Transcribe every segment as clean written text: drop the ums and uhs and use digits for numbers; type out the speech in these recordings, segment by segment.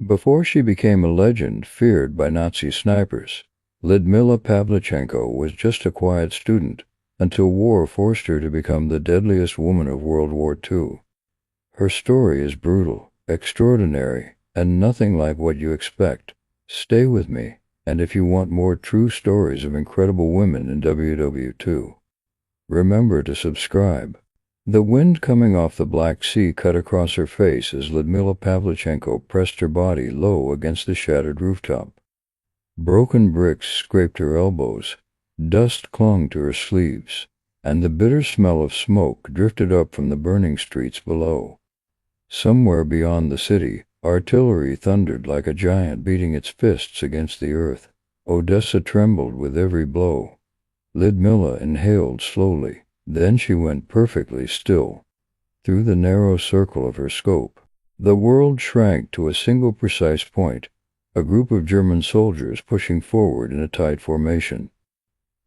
Before she became a legend feared by Nazi snipers, Lyudmila Pavlichenko was just a quiet student until war forced her to become the deadliest woman of World War II. Her story is brutal, extraordinary, and nothing like what you expect. Stay with me, and if you want more true stories of incredible women in WWII, remember to subscribe. The wind coming off the Black Sea cut across her face as Lyudmila Pavlichenko pressed her body low against the shattered rooftop. Broken bricks scraped her elbows, dust clung to her sleeves, and the bitter smell of smoke drifted up from the burning streets below. Somewhere beyond the city, artillery thundered like a giant beating its fists against the earth. Odessa trembled with every blow. Lyudmila inhaled slowly. Then she went perfectly still. Through the narrow circle of her scope, the world shrank to a single precise point, a group of German soldiers pushing forward in a tight formation.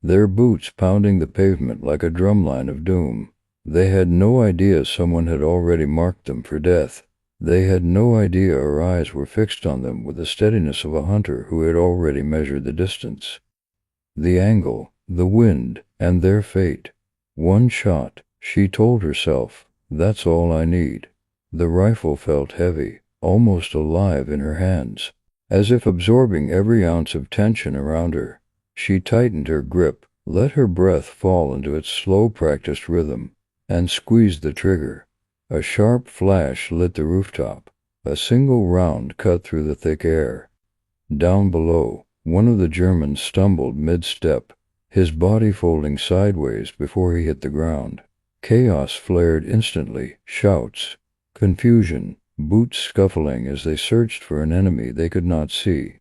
Their boots pounding the pavement like a drumline of doom. They had no idea someone had already marked them for death. They had no idea her eyes were fixed on them with the steadiness of a hunter who had already measured the distance. The angle, the wind, and their fate. One shot, she told herself, that's all I need. The rifle felt heavy, almost alive in her hands, as if absorbing every ounce of tension around her. She tightened her grip, let her breath fall into its slow practiced rhythm, and squeezed the trigger. A sharp flash lit the rooftop. A single round cut through the thick air. Down below, one of the Germans stumbled mid-step, his body folding sideways before he hit the ground. Chaos flared instantly, shouts, confusion, boots scuffling as they searched for an enemy they could not see.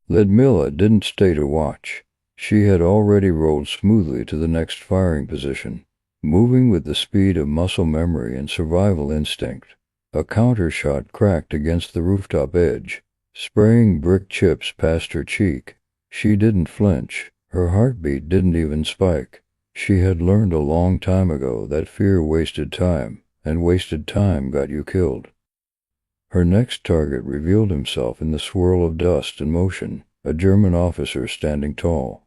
Lyudmila didn't stay to watch. She had already rolled smoothly to the next firing position, moving with the speed of muscle memory and survival instinct. A counter shot cracked against the rooftop edge, spraying brick chips past her cheek. She didn't flinch. Her heartbeat didn't even spike. She had learned a long time ago that fear wasted time, and wasted time got you killed. Her next target revealed himself in the swirl of dust and motion, a German officer standing tall,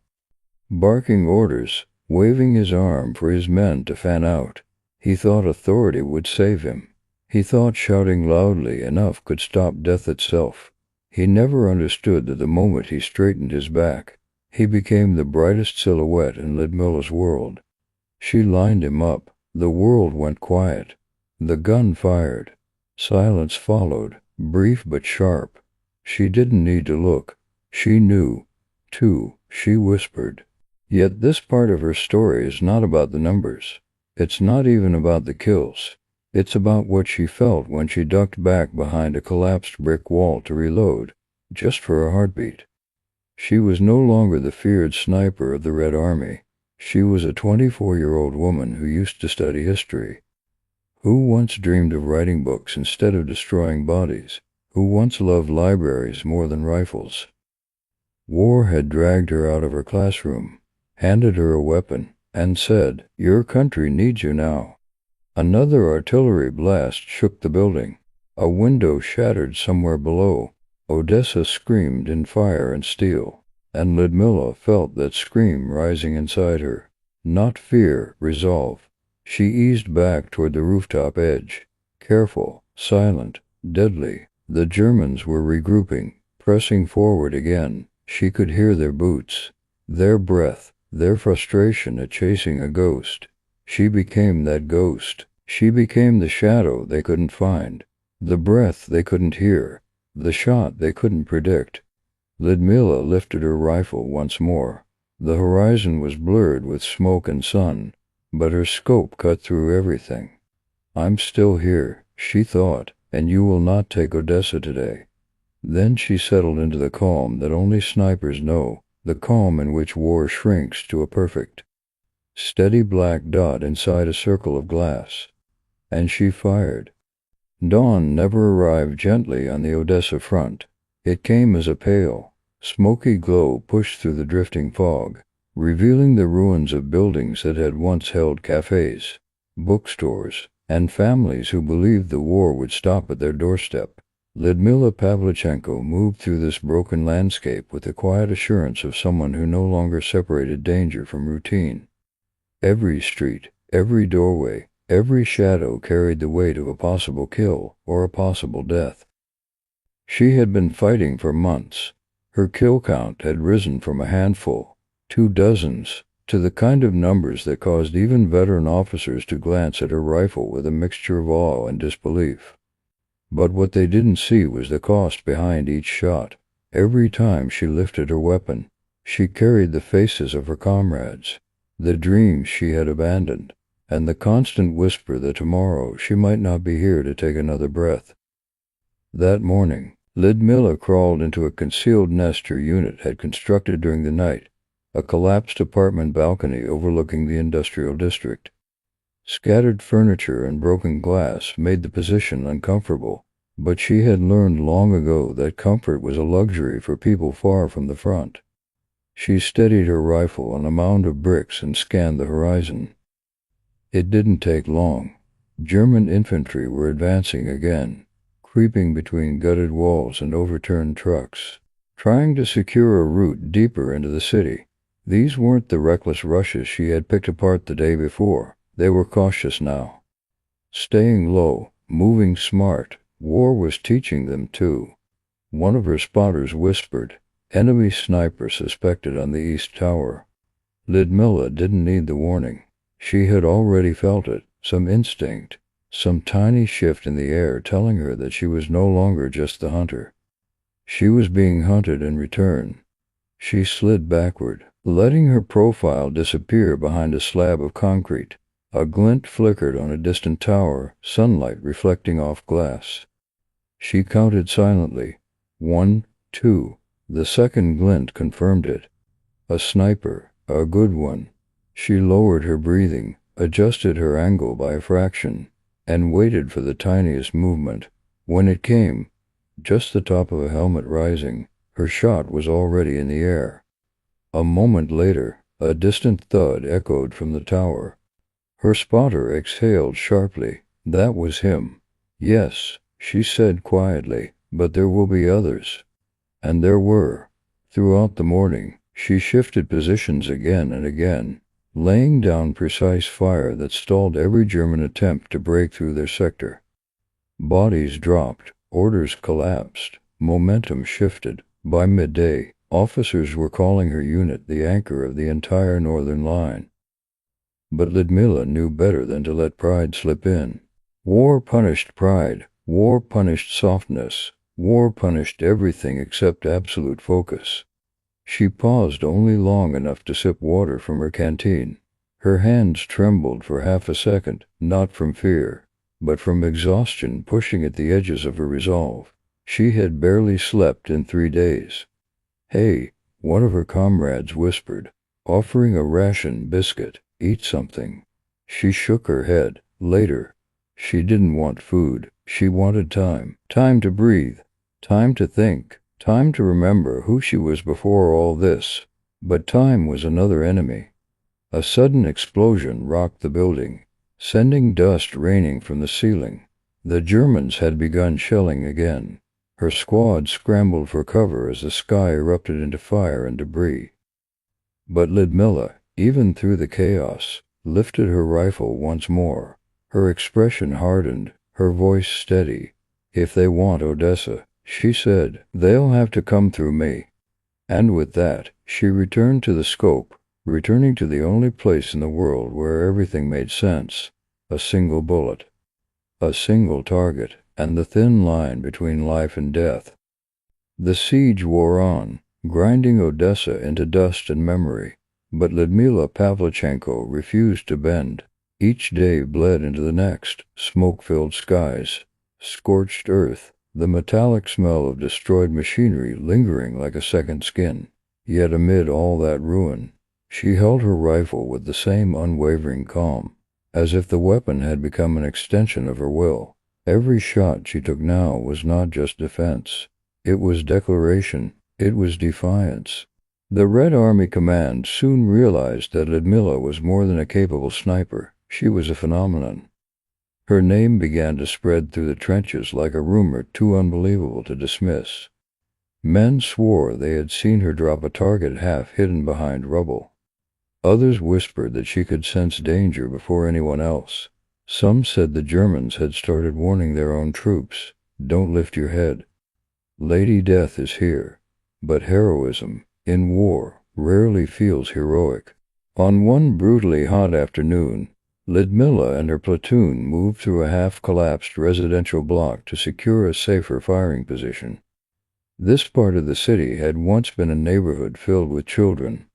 barking orders, waving his arm for his men to fan out. He thought authority would save him. He thought shouting loudly enough could stop death itself. He never understood that the moment he straightened his back, he became the brightest silhouette in Lyudmila's world. She lined him up. The world went quiet. The gun fired. Silence followed, brief but sharp. She didn't need to look. She knew, too, she whispered. Yet this part of her story is not about the numbers. It's not even about the kills. It's about what she felt when she ducked back behind a collapsed brick wall to reload, just for a heartbeat. She was no longer the feared sniper of the Red Army. She was a 24-year-old woman who used to study history, who once dreamed of writing books instead of destroying bodies, who once loved libraries more than rifles. War had dragged her out of her classroom, handed her a weapon, and said, "Your country needs you now." Another artillery blast shook the building. A window shattered somewhere below. Odessa screamed in fire and steel, and Lyudmila felt that scream rising inside her. Not fear, resolve. She eased back toward the rooftop edge, careful, silent, deadly. The Germans were regrouping, pressing forward again. She could hear their boots, their breath, their frustration at chasing a ghost. She became that ghost. She became the shadow they couldn't find, the breath they couldn't hear, the shot they couldn't predict. Lyudmila lifted her rifle once more. The horizon was blurred with smoke and sun, but her scope cut through everything. "I'm still here," she thought, "and you will not take Odessa today." Then she settled into the calm that only snipers know, the calm in which war shrinks to a perfect, steady black dot inside a circle of glass. And she fired. Dawn never arrived gently on the Odessa front. It came as a pale, smoky glow pushed through the drifting fog, revealing the ruins of buildings that had once held cafes, bookstores, and families who believed the war would stop at their doorstep. Lyudmila Pavlichenko moved through this broken landscape with the quiet assurance of someone who no longer separated danger from routine. Every street, every doorway, every shadow carried the weight of a possible kill or a possible death. She had been fighting for months. Her kill count had risen from a handful, 2 dozens, to the kind of numbers that caused even veteran officers to glance at her rifle with a mixture of awe and disbelief. But what they didn't see was the cost behind each shot. Every time she lifted her weapon, she carried the faces of her comrades, the dreams she had abandoned, and the constant whisper that tomorrow she might not be here to take another breath. That morning, Lyudmila crawled into a concealed nest her unit had constructed during the night, a collapsed apartment balcony overlooking the industrial district. Scattered furniture and broken glass made the position uncomfortable, but she had learned long ago that comfort was a luxury for people far from the front. She steadied her rifle on a mound of bricks and scanned the horizon. It didn't take long. German infantry were advancing again, creeping between gutted walls and overturned trucks, trying to secure a route deeper into the city. These weren't the reckless rushes she had picked apart the day before. They were cautious now. Staying low, moving smart, war was teaching them too. One of her spotters whispered, "Enemy sniper suspected on the east tower." Lyudmila didn't need the warning. She had already felt it, some instinct, some tiny shift in the air telling her that she was no longer just the hunter. She was being hunted in return. She slid backward, letting her profile disappear behind a slab of concrete. A glint flickered on a distant tower, sunlight reflecting off glass. She counted silently. 1, 2. The second glint confirmed it. A sniper, a good one. She lowered her breathing, adjusted her angle by a fraction, and waited for the tiniest movement. When it came, just the top of a helmet rising, her shot was already in the air. A moment later, a distant thud echoed from the tower. Her spotter exhaled sharply. That was him. "Yes," she said quietly, "but there will be others." And there were. Throughout the morning, she shifted positions again and again, laying down precise fire that stalled every German attempt to break through their sector. Bodies dropped, orders collapsed, momentum shifted. By midday, officers were calling her unit the anchor of the entire northern line. But Lyudmila knew better than to let pride slip in. War punished pride, war punished softness, war punished everything except absolute focus. She paused only long enough to sip water from her canteen. Her hands trembled for half a second, not from fear, but from exhaustion pushing at the edges of her resolve. She had barely slept in 3 days. "Hey," one of her comrades whispered, offering a ration biscuit. "Eat something." She shook her head. Later. She didn't want food. She wanted time. Time to breathe. Time to think. Time to remember who she was before all this. But time was another enemy. A sudden explosion rocked the building, sending dust raining from the ceiling. The Germans had begun shelling again. Her squad scrambled for cover as the sky erupted into fire and debris. But Lyudmila, even through the chaos, lifted her rifle once more. Her expression hardened, her voice steady. "If they want Odessa," she said, "they'll have to come through me." And with that, she returned to the scope, returning to the only place in the world where everything made sense. A single bullet, a single target, and the thin line between life and death. The siege wore on, grinding Odessa into dust and memory. But Lyudmila Pavlichenko refused to bend. Each day bled into the next. Smoke-filled skies, scorched earth, the metallic smell of destroyed machinery lingering like a second skin. Yet amid all that ruin, she held her rifle with the same unwavering calm, as if the weapon had become an extension of her will. Every shot she took now was not just defense. It was declaration. It was defiance. The Red Army Command soon realized that Lyudmila was more than a capable sniper. She was a phenomenon. Her name began to spread through the trenches like a rumor too unbelievable to dismiss. Men swore they had seen her drop a target half hidden behind rubble. Others whispered that she could sense danger before anyone else. Some said the Germans had started warning their own troops, "Don't lift your head. Lady Death is here." But heroism, in war, rarely feels heroic. On one brutally hot afternoon, Lyudmila and her platoon moved through a half-collapsed residential block to secure a safer firing position. This part of the city had once been a neighborhood filled with children,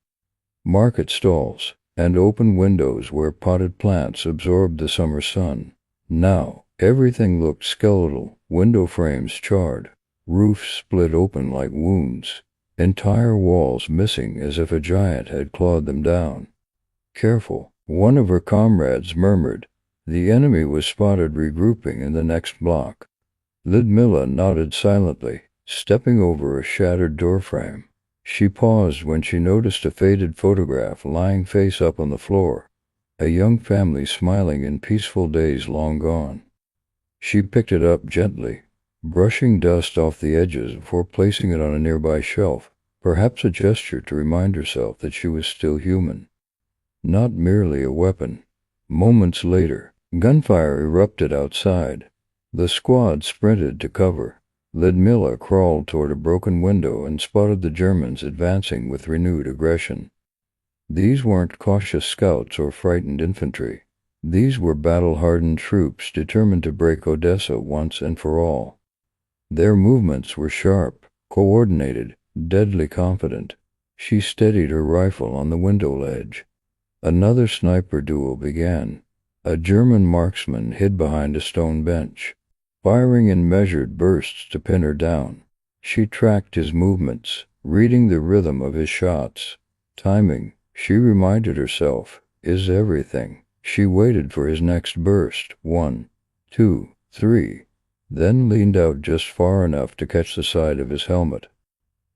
market stalls, and open windows where potted plants absorbed the summer sun. Now, everything looked skeletal, window frames charred, roofs split open like wounds, entire walls missing as if a giant had clawed them down. "Careful," one of her comrades murmured. The enemy was spotted regrouping in the next block. Lyudmila nodded silently, stepping over a shattered doorframe. She paused when she noticed a faded photograph lying face up on the floor, a young family smiling in peaceful days long gone. She picked it up gently, brushing dust off the edges before placing it on a nearby shelf, perhaps a gesture to remind herself that she was still human, not merely a weapon. Moments later, gunfire erupted outside. The squad sprinted to cover. Lyudmila crawled toward a broken window and spotted the Germans advancing with renewed aggression. These weren't cautious scouts or frightened infantry. These were battle-hardened troops determined to break Odessa once and for all. Their movements were sharp, coordinated, deadly confident. She steadied her rifle on the window ledge. Another sniper duel began. A German marksman hid behind a stone bench, firing in measured bursts to pin her down. She tracked his movements, reading the rhythm of his shots. Timing, she reminded herself, is everything. She waited for his next burst, 1, 2, 3, then leaned out just far enough to catch the side of his helmet.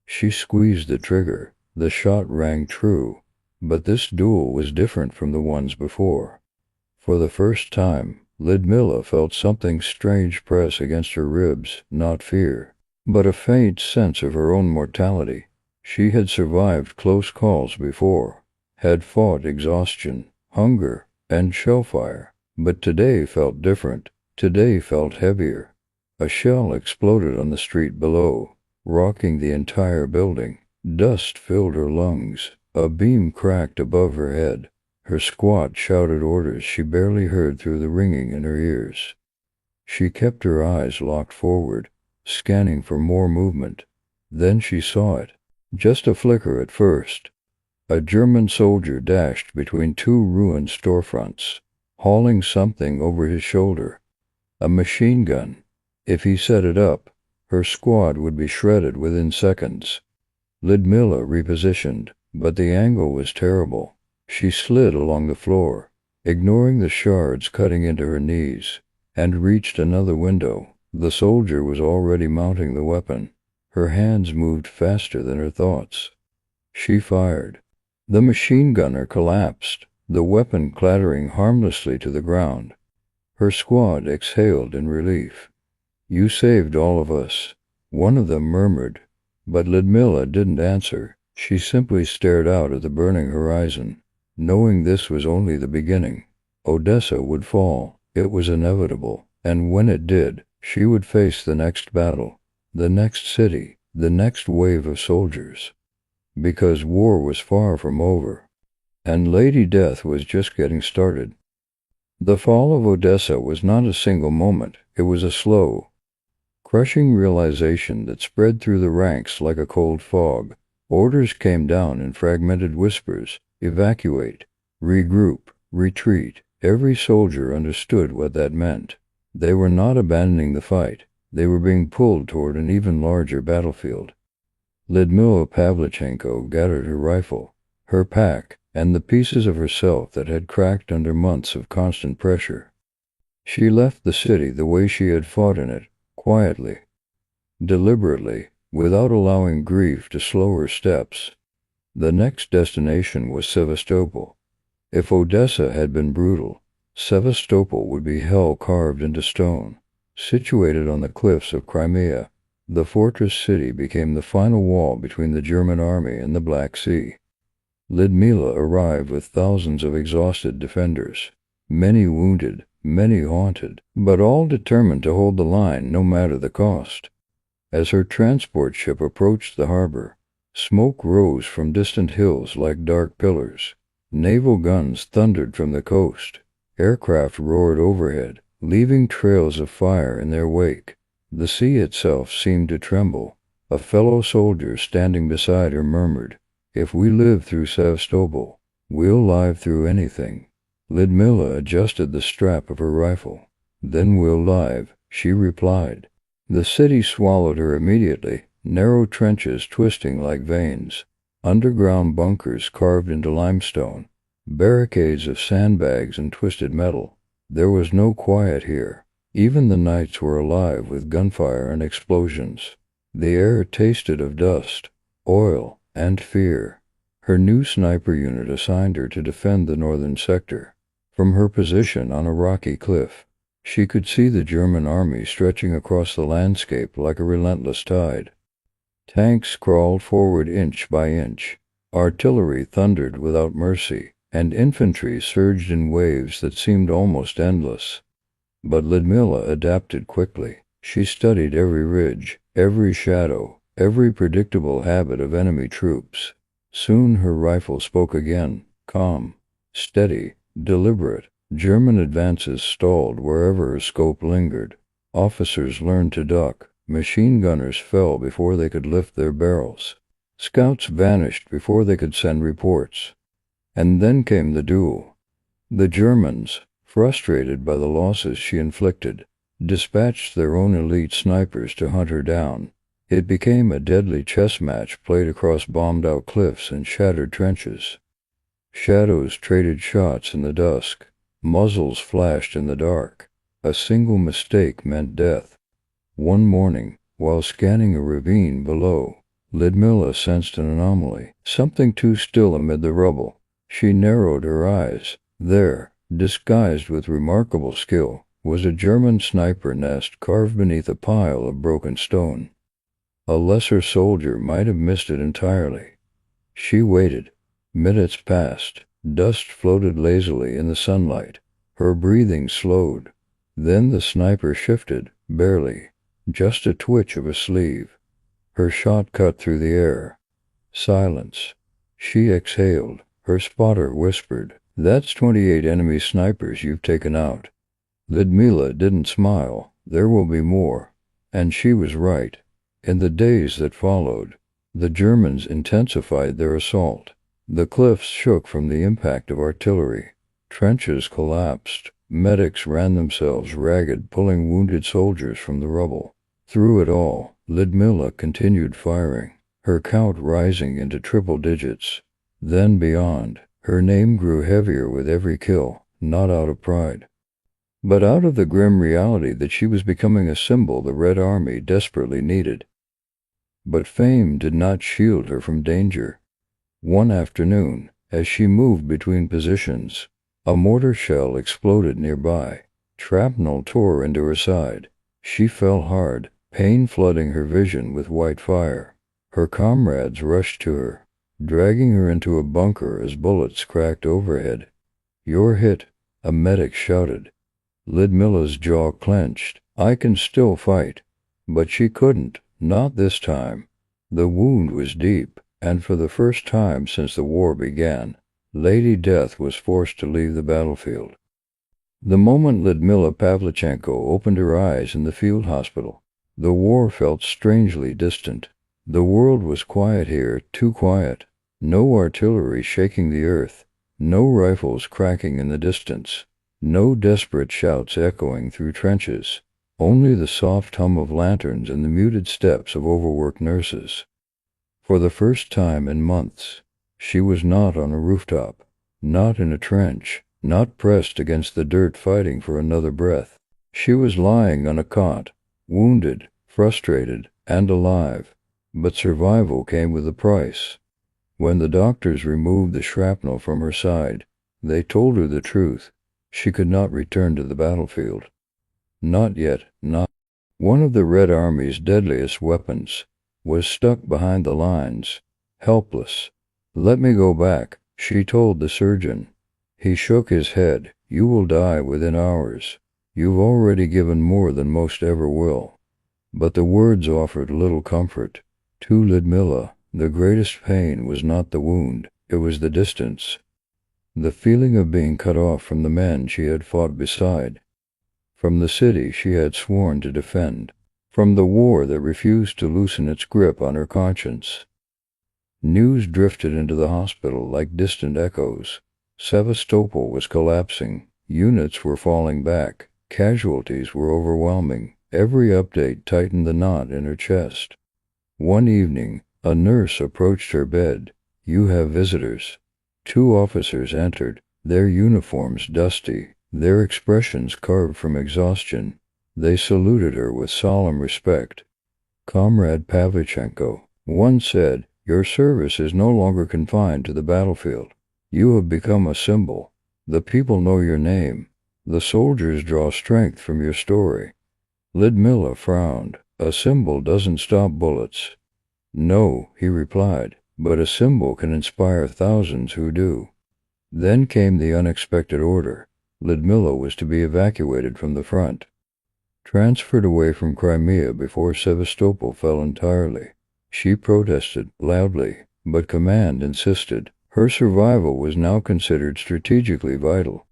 She squeezed the trigger. The shot rang true, but this duel was different from the ones before. For the first time, Lyudmila felt something strange press against her ribs, not fear, but a faint sense of her own mortality. She had survived close calls before, had fought exhaustion, hunger, and shellfire, but today felt different. Today felt heavier. A shell exploded on the street below, rocking the entire building. Dust filled her lungs. A beam cracked above her head. Her squad shouted orders she barely heard through the ringing in her ears. She kept her eyes locked forward, scanning for more movement. Then she saw it. Just a flicker at first. A German soldier dashed between two ruined storefronts, hauling something over his shoulder. A machine gun. If he set it up, her squad would be shredded within seconds. Lyudmila repositioned, but the angle was terrible. She slid along the floor, ignoring the shards cutting into her knees, and reached another window. The soldier was already mounting the weapon. Her hands moved faster than her thoughts. She fired. The machine gunner collapsed, the weapon clattering harmlessly to the ground. Her squad exhaled in relief. "You saved all of us," one of them murmured, but Lyudmila didn't answer. She simply stared out at the burning horizon, knowing this was only the beginning. Odessa would fall. It was inevitable, and when it did, she would face the next battle, the next city, the next wave of soldiers. Because war was far from over, and Lady Death was just getting started. The fall of Odessa was not a single moment. It was a slow, crushing realization that spread through the ranks like a cold fog. Orders came down in fragmented whispers: evacuate, regroup, retreat. Every soldier understood what that meant. They were not abandoning the fight. They were being pulled toward an even larger battlefield. Lyudmila Pavlichenko gathered her rifle, her pack, and the pieces of herself that had cracked under months of constant pressure. She left the city the way she had fought in it, quietly, deliberately, without allowing grief to slow her steps. The next destination was Sevastopol. If Odessa had been brutal, Sevastopol would be hell carved into stone. Situated on the cliffs of Crimea, the fortress city became the final wall between the German army and the Black Sea. Lyudmila arrived with thousands of exhausted defenders, many wounded, many haunted, but all determined to hold the line no matter the cost. As her transport ship approached the harbor, smoke rose from distant hills like dark pillars. Naval guns thundered from the coast. Aircraft roared overhead, leaving trails of fire in their wake. The sea itself seemed to tremble. A fellow soldier standing beside her murmured, "If we live through Sevastopol, we'll live through anything." Lyudmila adjusted the strap of her rifle. "Then we'll live," she replied. The city swallowed her immediately, narrow trenches twisting like veins, underground bunkers carved into limestone, barricades of sandbags and twisted metal. There was no quiet here. Even the nights were alive with gunfire and explosions. The air tasted of dust, oil, and fear. Her new sniper unit assigned her to defend the northern sector. From her position on a rocky cliff, she could see the German army stretching across the landscape like a relentless tide. Tanks crawled forward inch by inch. Artillery thundered without mercy, and infantry surged in waves that seemed almost endless. But Lyudmila adapted quickly. She studied every ridge, every shadow, every predictable habit of enemy troops. Soon her rifle spoke again, calm, steady, deliberate. German advances stalled wherever her scope lingered. Officers learned to duck. Machine gunners fell before they could lift their barrels. Scouts vanished before they could send reports. And then came the duel. The Germans, frustrated by the losses she inflicted, dispatched their own elite snipers to hunt her down. It became a deadly chess match played across bombed-out cliffs and shattered trenches. Shadows traded shots in the dusk. Muzzles flashed in the dark. A single mistake meant death. One morning, while scanning a ravine below, Lyudmila sensed an anomaly, something too still amid the rubble. She narrowed her eyes. There, disguised with remarkable skill, was a German sniper nest carved beneath a pile of broken stone. A lesser soldier might have missed it entirely. She waited. Minutes passed. Dust floated lazily in the sunlight. Her breathing slowed. Then the sniper shifted, barely, just a twitch of a sleeve. Her shot cut through the air. Silence. She exhaled. Her spotter whispered, "That's 28 enemy snipers you've taken out." Lyudmila didn't smile. There will be more. And she was right. In the days that followed, the Germans intensified their assault. The cliffs shook from the impact of artillery. Trenches collapsed. Medics ran themselves ragged, pulling wounded soldiers from the rubble. Through it all, Lyudmila continued firing, her count rising into triple digits. Then beyond, her name grew heavier with every kill, not out of pride, but out of the grim reality that she was becoming a symbol the Red Army desperately needed. But fame did not shield her from danger. One afternoon, as she moved between positions, a mortar shell exploded nearby. Shrapnel tore into her side. She fell hard, pain flooding her vision with white fire. Her comrades rushed to her, dragging her into a bunker as bullets cracked overhead. "You're hit," a medic shouted. Lyudmila's jaw clenched. "I can still fight." But she couldn't, not this time. The wound was deep, and for the first time since the war began, Lady Death was forced to leave the battlefield. The moment Lyudmila Pavlichenko opened her eyes in the field hospital, the war felt strangely distant. The world was quiet here, too quiet. No artillery shaking the earth, no rifles cracking in the distance, no desperate shouts echoing through trenches, only the soft hum of lanterns and the muted steps of overworked nurses. For the first time in months, she was not on a rooftop, not in a trench, not pressed against the dirt fighting for another breath. She was lying on a cot, wounded, frustrated, and alive, but survival came with a price. When the doctors removed the shrapnel from her side, they told her the truth. She could not return to the battlefield. Not yet, not. One of the Red Army's deadliest weapons was stuck behind the lines, helpless. "Let me go back," she told the surgeon. He shook his head. "You will die within hours. You've already given more than most ever will." But the words offered little comfort. To Lyudmila, the greatest pain was not the wound, it was the distance. The feeling of being cut off from the men she had fought beside, from the city she had sworn to defend, from the war that refused to loosen its grip on her conscience. News drifted into the hospital like distant echoes. Sevastopol was collapsing. Units were falling back. Casualties were overwhelming. Every update tightened the knot in her chest. One evening, a nurse approached her bed. "You have visitors." Two officers entered, their uniforms dusty, their expressions carved from exhaustion. They saluted her with solemn respect. "Comrade Pavlichenko," one said, "your service is no longer confined to the battlefield. You have become a symbol. The people know your name. The soldiers draw strength from your story." Lyudmila frowned. "A symbol doesn't stop bullets." "No," he replied, "but a symbol can inspire thousands who do." Then came the unexpected order. Lyudmila was to be evacuated from the front, transferred away from Crimea before Sevastopol fell entirely. She protested loudly, but command insisted. Her survival was now considered strategically vital.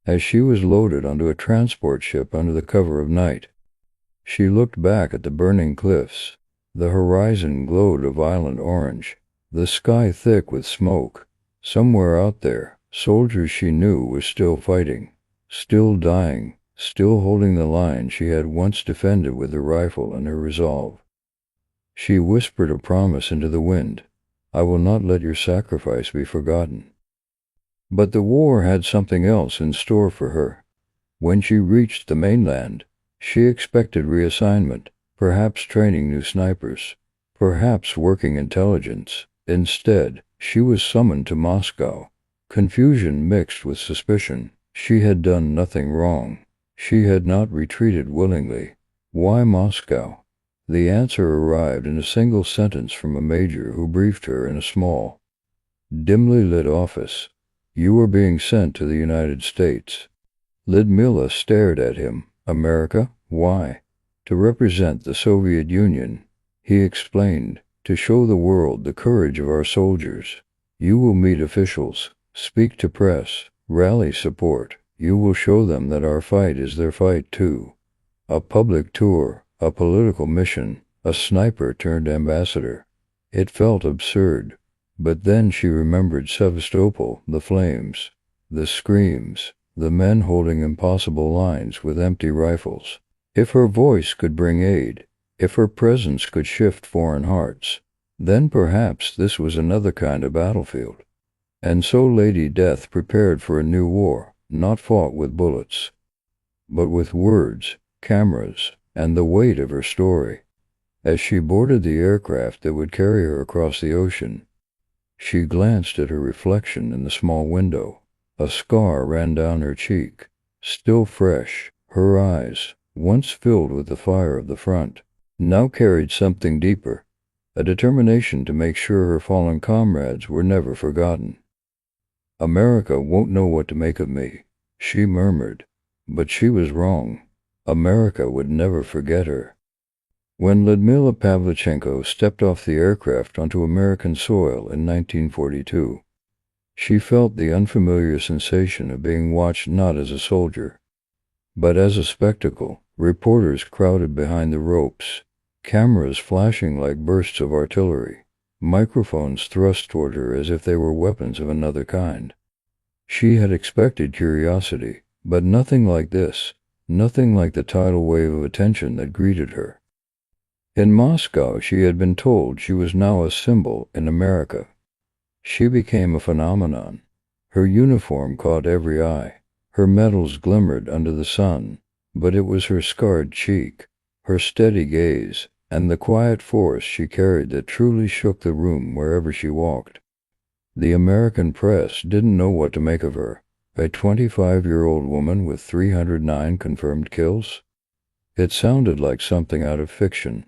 As she was loaded onto a transport ship under the cover of night, she looked back at the burning cliffs. The horizon glowed a violent orange, the sky thick with smoke. Somewhere out there, soldiers she knew were still fighting, still dying, still holding the line she had once defended with her rifle and her resolve. She whispered a promise into the wind. "I will not let your sacrifice be forgotten." But the war had something else in store for her. When she reached the mainland, she expected reassignment, perhaps training new snipers, perhaps working intelligence. Instead, she was summoned to Moscow. Confusion mixed with suspicion. She had done nothing wrong. She had not retreated willingly. Why Moscow? The answer arrived in a single sentence from a major who briefed her in a small, dimly lit office. "You are being sent to the United States." Lyudmila stared at him. "America? Why?" "To represent the Soviet Union," he explained, "to show the world the courage of our soldiers. You will meet officials, speak to press, rally support. You will show them that our fight is their fight too." A public tour, a political mission, a sniper turned ambassador. It felt absurd. But then she remembered Sevastopol, the flames, the screams, the men holding impossible lines with empty rifles. If her voice could bring aid, if her presence could shift foreign hearts, then perhaps this was another kind of battlefield. And so Lady Death prepared for a new war, not fought with bullets, but with words, cameras, and the weight of her story. As she boarded the aircraft that would carry her across the ocean, she glanced at her reflection in the small window. A scar ran down her cheek, still fresh. Her eyes, once filled with the fire of the front, now carried something deeper, a determination to make sure her fallen comrades were never forgotten. "America won't know what to make of me," she murmured. But she was wrong. America would never forget her. When Lyudmila Pavlichenko stepped off the aircraft onto American soil in 1942, she felt the unfamiliar sensation of being watched not as a soldier, but as a spectacle. Reporters crowded behind the ropes, cameras flashing like bursts of artillery, microphones thrust toward her as if they were weapons of another kind. She had expected curiosity, but nothing like this, nothing like the tidal wave of attention that greeted her. In Moscow, she had been told she was now a symbol in America. She became a phenomenon. Her uniform caught every eye. Her medals glimmered under the sun. But it was her scarred cheek, her steady gaze, and the quiet force she carried that truly shook the room wherever she walked. The American press didn't know what to make of her. A 25-year-old woman with 309 confirmed kills? It sounded like something out of fiction.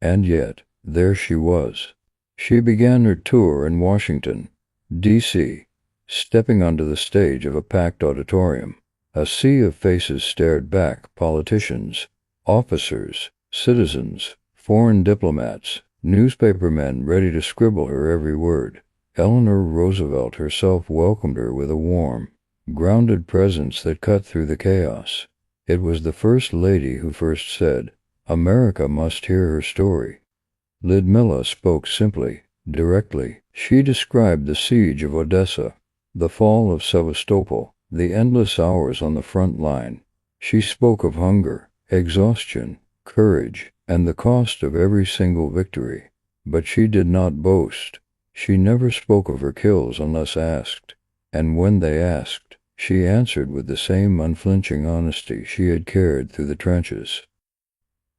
And yet, there she was. She began her tour in Washington, D.C., stepping onto the stage of a packed auditorium. A sea of faces stared back: politicians, officers, citizens, foreign diplomats, newspapermen ready to scribble her every word. Eleanor Roosevelt herself welcomed her with a warm, grounded presence that cut through the chaos. It was the First Lady who first said, "America must hear her story." Lyudmila spoke simply, directly. She described the siege of Odessa, the fall of Sevastopol, the endless hours on the front line. She spoke of hunger, exhaustion, courage, and the cost of every single victory. But she did not boast. She never spoke of her kills unless asked. And when they asked, she answered with the same unflinching honesty she had carried through the trenches.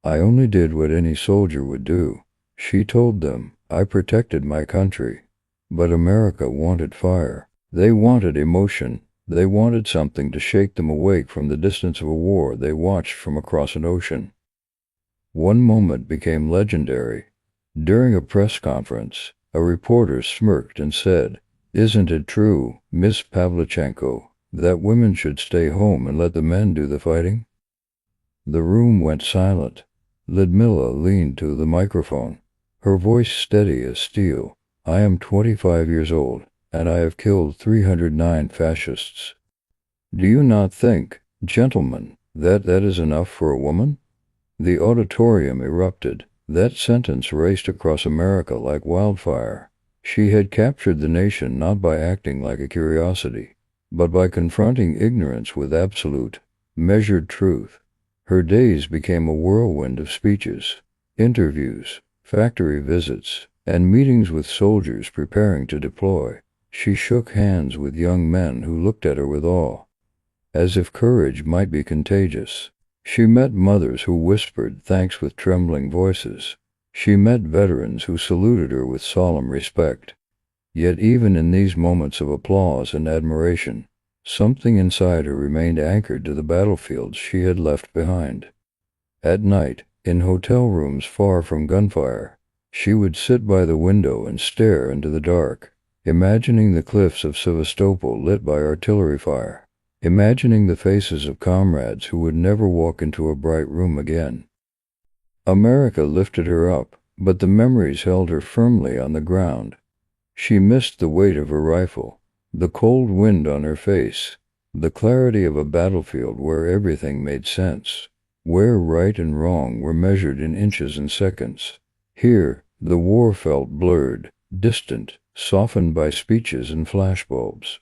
"I only did what any soldier would do," she told them. "I protected my country." But America wanted fire. They wanted emotion. They wanted something to shake them awake from the distance of a war they watched from across an ocean. One moment became legendary. During a press conference, a reporter smirked and said, "Isn't it true, Miss Pavlichenko, that women should stay home and let the men do the fighting?" The room went silent. Lyudmila leaned to the microphone, her voice steady as steel. "I am 25 years old, and I have killed 309 fascists. Do you not think, gentlemen, that is enough for a woman?" The auditorium erupted. That sentence raced across America like wildfire. She had captured the nation not by acting like a curiosity, but by confronting ignorance with absolute, measured truth. Her days became a whirlwind of speeches, interviews, factory visits, and meetings with soldiers preparing to deploy. She shook hands with young men who looked at her with awe, as if courage might be contagious. She met mothers who whispered thanks with trembling voices. She met veterans who saluted her with solemn respect. Yet even in these moments of applause and admiration, something inside her remained anchored to the battlefields she had left behind. At night, in hotel rooms far from gunfire, she would sit by the window and stare into the dark, imagining the cliffs of Sevastopol lit by artillery fire, imagining the faces of comrades who would never walk into a bright room again. America lifted her up, but the memories held her firmly on the ground. She missed the weight of her rifle, the cold wind on her face, the clarity of a battlefield where everything made sense, where right and wrong were measured in inches and seconds. Here, the war felt blurred, distant, softened by speeches and flashbulbs.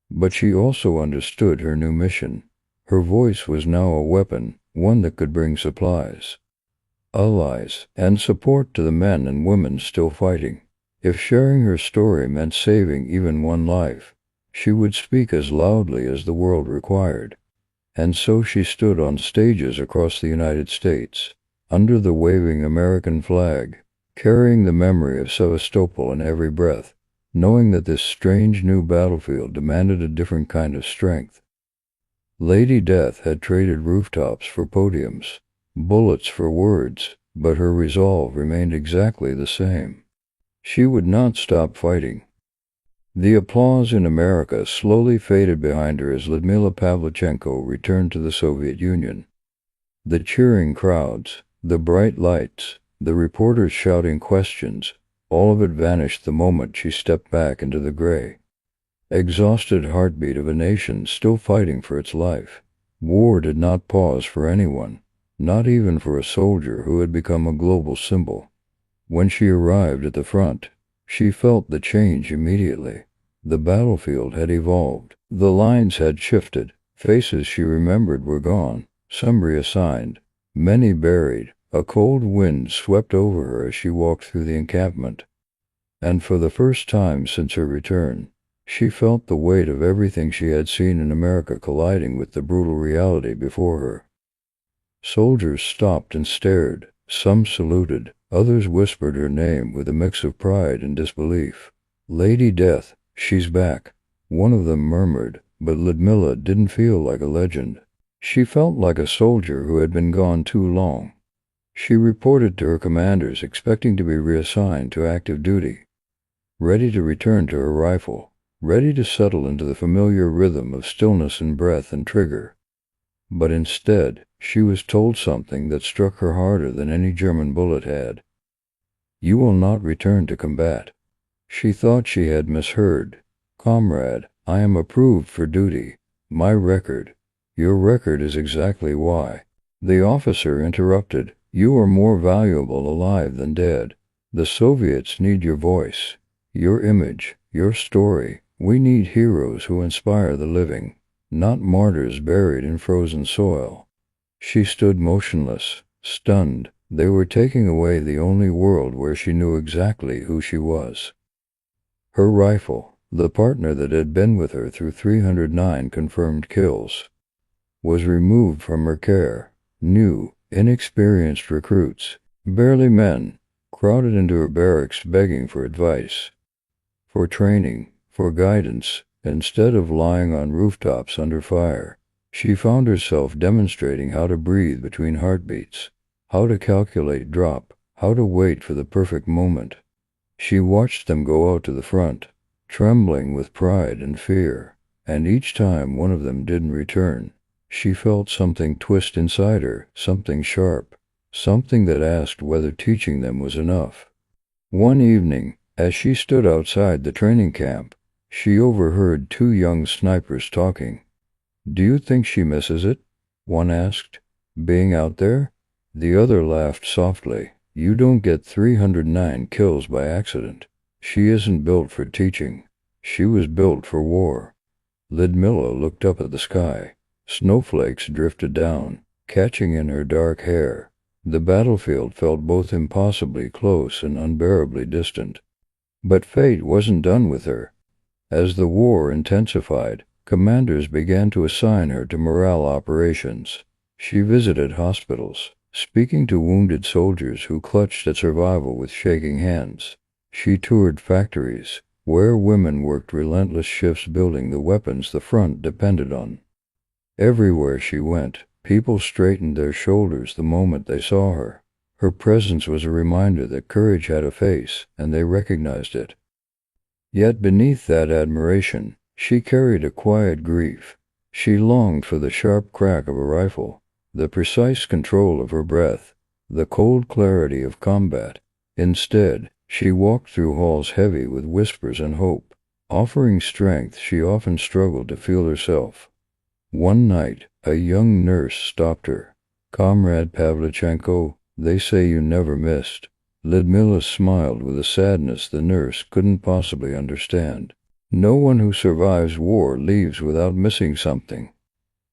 But she also understood her new mission. Her voice was now a weapon, one that could bring supplies, allies, and support to the men and women still fighting. If sharing her story meant saving even one life, she would speak as loudly as the world required. And so she stood on stages across the United States, under the waving American flag, carrying the memory of Sevastopol in every breath, knowing that this strange new battlefield demanded a different kind of strength. Lady Death had traded rooftops for podiums, bullets for words, but her resolve remained exactly the same. She would not stop fighting. The applause in America slowly faded behind her as Lyudmila Pavlichenko returned to the Soviet Union. The cheering crowds, the bright lights, the reporters shouting questions, all of it vanished the moment she stepped back into the gray, exhausted heartbeat of a nation still fighting for its life. War did not pause for anyone, not even for a soldier who had become a global symbol. When she arrived at the front, she felt the change immediately. The battlefield had evolved. The lines had shifted. Faces she remembered were gone, some reassigned, many buried. A cold wind swept over her as she walked through the encampment. And for the first time since her return, she felt the weight of everything she had seen in America colliding with the brutal reality before her. Soldiers stopped and stared. Some saluted. Others whispered her name with a mix of pride and disbelief. "Lady Death, she's back," one of them murmured, But Lyudmila didn't feel like a legend. She felt like a soldier who had been gone too long. She reported to her commanders, expecting to be reassigned to active duty, ready to return to her rifle, ready to settle into the familiar rhythm of stillness and breath and trigger. But instead, she was told something that struck her harder than any German bullet had. "You will not return to combat." She thought she had misheard. "Comrade, I am approved for duty. My record." "Your record is exactly why." The officer interrupted. "You are more valuable alive than dead. The Soviets need your voice, your image, your story. We need heroes who inspire the living, not martyrs buried in frozen soil." She stood motionless, stunned. They were taking away the only world where she knew exactly who she was. Her rifle, the partner that had been with her through 309 confirmed kills, was removed from her care. New, inexperienced recruits, barely men, crowded into her barracks begging for advice, for training, for guidance. Instead of lying on rooftops under fire, she found herself demonstrating how to breathe between heartbeats, how to calculate drop, how to wait for the perfect moment. She watched them go out to the front, trembling with pride and fear, and each time one of them didn't return, she felt something twist inside her, something sharp, something that asked whether teaching them was enough. One evening, as she stood outside the training camp, she overheard two young snipers talking. "Do you think she misses it?" one asked. "Being out there?" The other laughed softly. "You don't get 309 kills by accident. She isn't built for teaching. She was built for war." Lyudmila looked up at the sky. Snowflakes drifted down, catching in her dark hair. The battlefield felt both impossibly close and unbearably distant. But fate wasn't done with her. As the war intensified, commanders began to assign her to morale operations. She visited hospitals, speaking to wounded soldiers who clutched at survival with shaking hands. She toured factories, where women worked relentless shifts building the weapons the front depended on. Everywhere she went, people straightened their shoulders the moment they saw her. Her presence was a reminder that courage had a face, and they recognized it. Yet beneath that admiration, she carried a quiet grief. She longed for the sharp crack of a rifle, the precise control of her breath, the cold clarity of combat. Instead, she walked through halls heavy with whispers and hope, offering strength she often struggled to feel herself. One night, a young nurse stopped her. "Comrade Pavlichenko, they say you never missed." Lyudmila smiled with a sadness the nurse couldn't possibly understand. "No one who survives war leaves without missing something."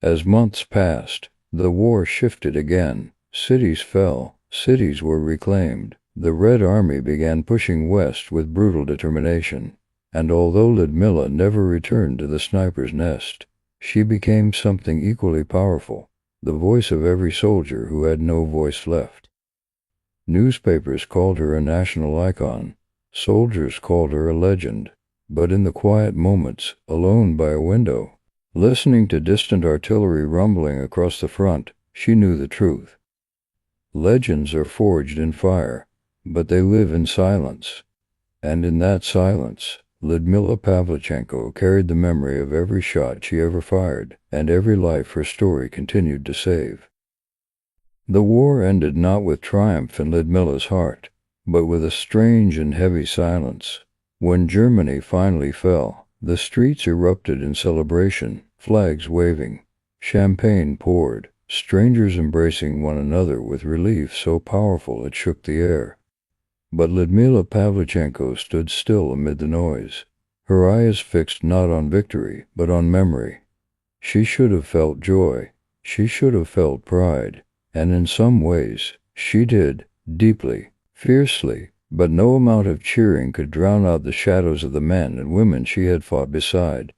As months passed, the war shifted again. Cities fell, cities were reclaimed. The Red Army began pushing west with brutal determination. And although Lyudmila never returned to the sniper's nest, she became something equally powerful, the voice of every soldier who had no voice left. Newspapers called her a national icon. Soldiers called her a legend. But in the quiet moments, alone by a window, listening to distant artillery rumbling across the front, she knew the truth. Legends are forged in fire, but they live in silence. And in that silence, Lyudmila Pavlichenko carried the memory of every shot she ever fired, and every life her story continued to save. The war ended not with triumph in Lyudmila's heart, but with a strange and heavy silence. When Germany finally fell, the streets erupted in celebration, flags waving, champagne poured, strangers embracing one another with relief so powerful it shook the air. But Lyudmila Pavlichenko stood still amid the noise, her eyes fixed not on victory, but on memory. She should have felt joy, she should have felt pride, and in some ways, she did, deeply, fiercely, but no amount of cheering could drown out the shadows of the men and women she had fought beside.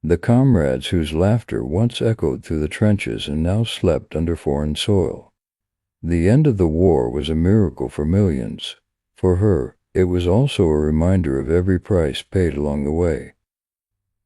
The comrades whose laughter once echoed through the trenches and now slept under foreign soil. The end of the war was a miracle for millions. For her, it was also a reminder of every price paid along the way.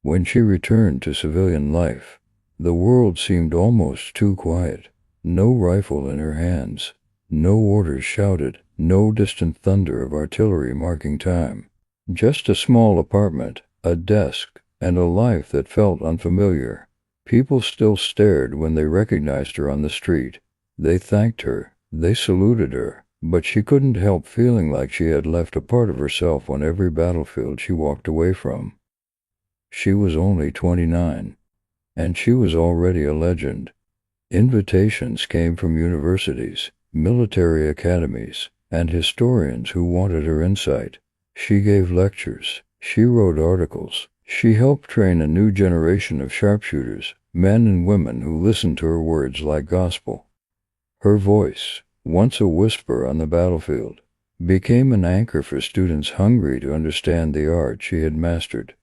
When she returned to civilian life, the world seemed almost too quiet. No rifle in her hands, no orders shouted, no distant thunder of artillery marking time. Just a small apartment, a desk, and a life that felt unfamiliar. People still stared when they recognized her on the street. They thanked her, they saluted her, but she couldn't help feeling like she had left a part of herself on every battlefield she walked away from. She was only 29, and she was already a legend. Invitations came from universities, military academies, and historians who wanted her insight. She gave lectures, she wrote articles, she helped train a new generation of sharpshooters, men and women who listened to her words like gospel. Her voice, once a whisper on the battlefield, became an anchor for students hungry to understand the art she had mastered.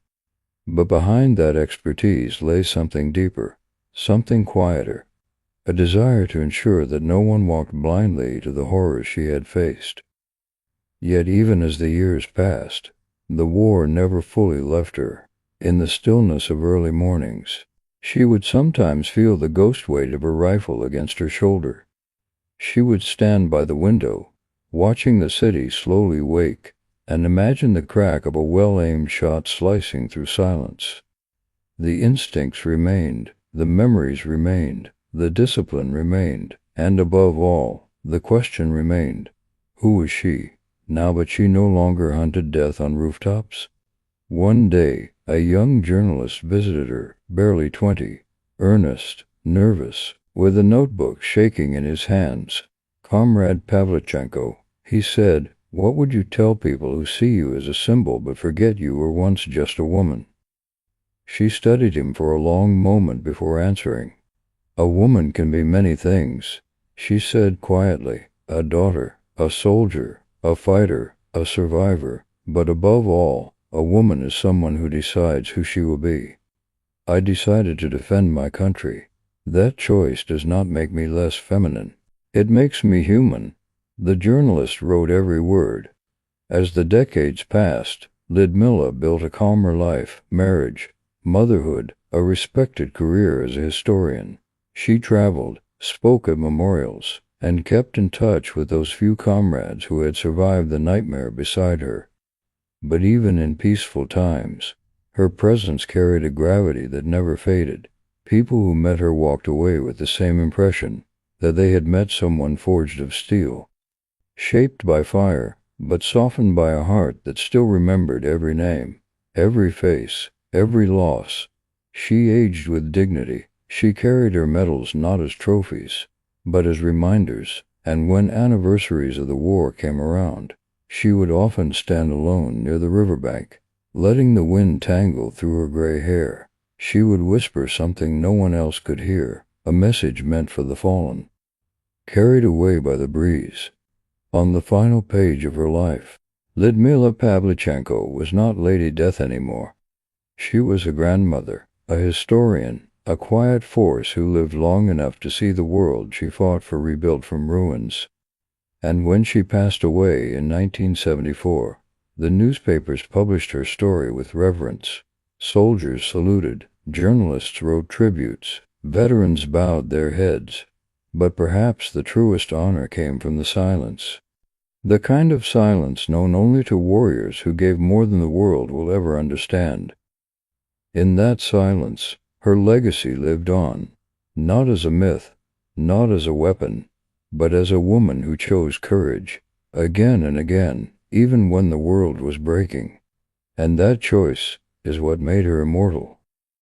But behind that expertise lay something deeper, something quieter, a desire to ensure that no one walked blindly to the horrors she had faced. Yet even as the years passed, the war never fully left her. In the stillness of early mornings, she would sometimes feel the ghost weight of her rifle against her shoulder. She would stand by the window, watching the city slowly wake, and imagine the crack of a well-aimed shot slicing through silence. The instincts remained, the memories remained, the discipline remained, and above all, the question remained: who was she, now that she no longer hunted death on rooftops? One day, a young journalist visited her, barely 20, earnest, nervous, with a notebook shaking in his hands. "Comrade Pavlichenko," he said, "what would you tell people who see you as a symbol but forget you were once just a woman?" She studied him for a long moment before answering. "A woman can be many things," she said quietly. "A daughter, a soldier, a fighter, a survivor, but above all, a woman is someone who decides who she will be. I decided to defend my country. That choice does not make me less feminine. It makes me human." The journalist wrote every word. As the decades passed, Lyudmila built a calmer life, marriage, motherhood, a respected career as a historian. She traveled, spoke at memorials, and kept in touch with those few comrades who had survived the nightmare beside her. But even in peaceful times, her presence carried a gravity that never faded. People who met her walked away with the same impression, that they had met someone forged of steel, shaped by fire, but softened by a heart that still remembered every name, every face, every loss. She aged with dignity. She carried her medals not as trophies, but as reminders, and when anniversaries of the war came around, she would often stand alone near the riverbank, letting the wind tangle through her gray hair. She would whisper something no one else could hear, a message meant for the fallen, carried away by the breeze. On the final page of her life, Lyudmila Pavlichenko was not Lady Death anymore. She was a grandmother, a historian, a quiet force who lived long enough to see the world she fought for rebuilt from ruins. And when she passed away in 1974, the newspapers published her story with reverence. Soldiers saluted, journalists wrote tributes, veterans bowed their heads. But perhaps the truest honor came from the silence. The kind of silence known only to warriors who gave more than the world will ever understand. In that silence, her legacy lived on, not as a myth, not as a weapon, but as a woman who chose courage, again and again, even when the world was breaking. And that choice is what made her immortal.